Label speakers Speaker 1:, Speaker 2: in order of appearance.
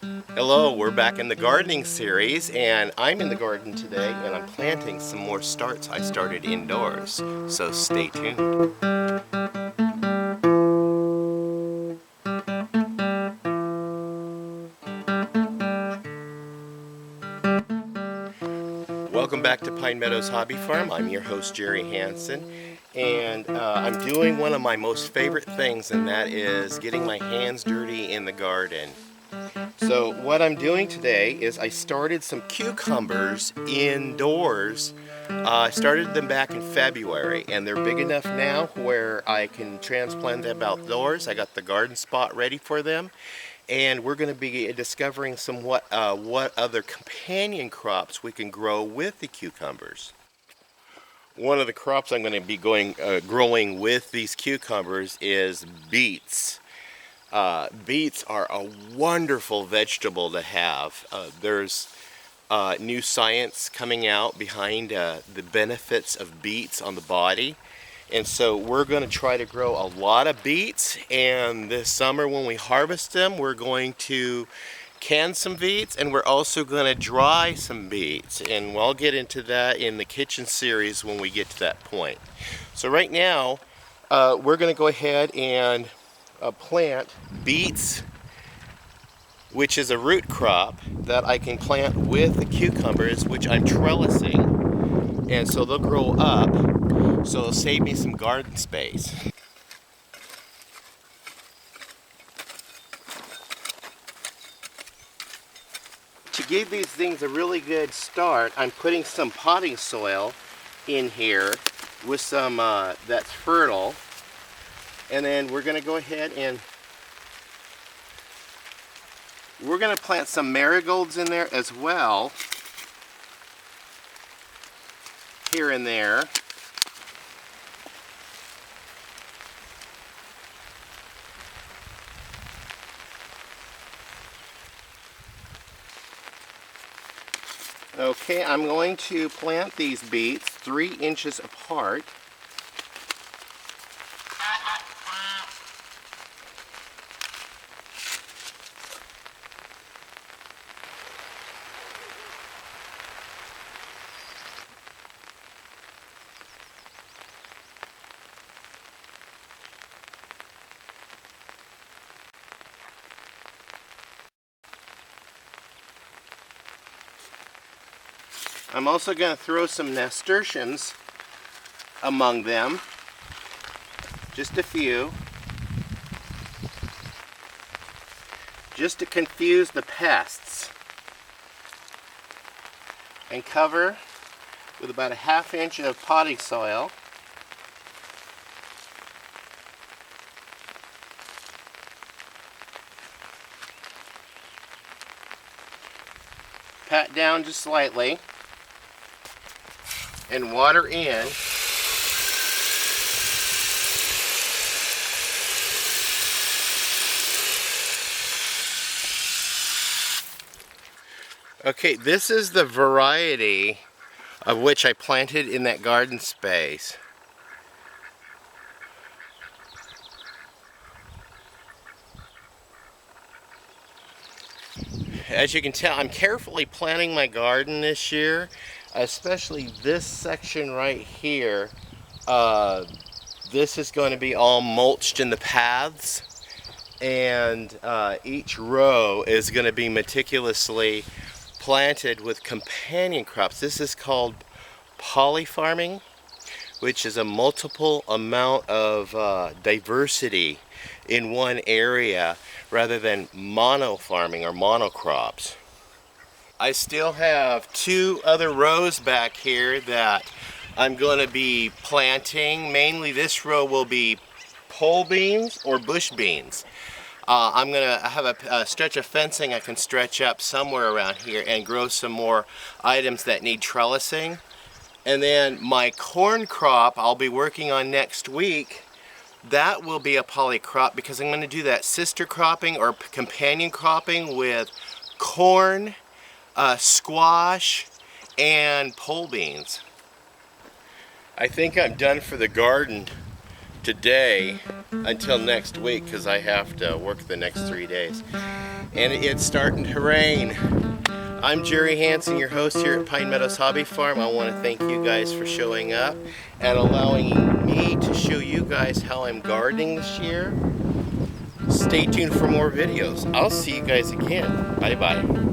Speaker 1: Hello, we're back in the gardening series, and I'm in the garden today and I'm planting some more starts I started indoors, so stay tuned. Welcome back to Pine Meadows Hobby Farm. I'm your host, Jerry Hansen, and I'm doing one of my most favorite things, and that is getting my hands dirty in the garden. So what I'm doing today is I started some cucumbers indoors. I started them back in February, and they're big enough now where I can transplant them outdoors. I got the garden spot ready for them, and we're going to be discovering some what other companion crops we can grow with the cucumbers. One of the crops I'm going to be growing with these cucumbers is beets. Beets are a wonderful vegetable to have. There's new science coming out behind the benefits of beets on the body. And so we're going to try to grow a lot of beets, and this summer when we harvest them, we're going to can some beets, and we're also going to dry some beets. And we'll get into that in the kitchen series when we get to that point. So right now, we're going to go ahead and plant beets, which is a root crop that I can plant with the cucumbers, which I'm trellising, and so they'll grow up, so it'll save me some garden space. To give these things a really good start, I'm putting some potting soil in here with some that's fertile. And then we're going to go ahead and we're going to plant some marigolds in there as well, here and there. Okay, I'm going to plant these beets 3 inches apart. I'm also going to throw some nasturtiums among them, just a few, just to confuse the pests, and cover with about a 1/2 inch of potting soil. Pat down just slightly and water in. Okay, this is the variety of which I planted in that garden space. As you can tell, I'm carefully planting my garden this year, especially this section right here. This is going to be all mulched in the paths, and each row is going to be meticulously planted with companion crops. This is called polyfarming, which is a multiple amount of diversity in one area rather than mono-farming or monocrops. I still have 2 other rows back here that I'm going to be planting. Mainly this row will be pole beans or bush beans. I'm going to have a stretch of fencing I can stretch up somewhere around here and grow some more items that need trellising. And then my corn crop I'll be working on next week. That will be a polycrop because I'm going to do that sister cropping or companion cropping with corn, squash, and pole beans. I think I'm done for the garden today until next week because I have to work the next 3 days. And it's starting to rain. I'm Jerry Hansen, your host here at Pine Meadows Hobby Farm. I want to thank you guys for showing up and allowing me to show you guys how I'm gardening this year. Stay tuned for more videos. I'll see you guys again. Bye-bye.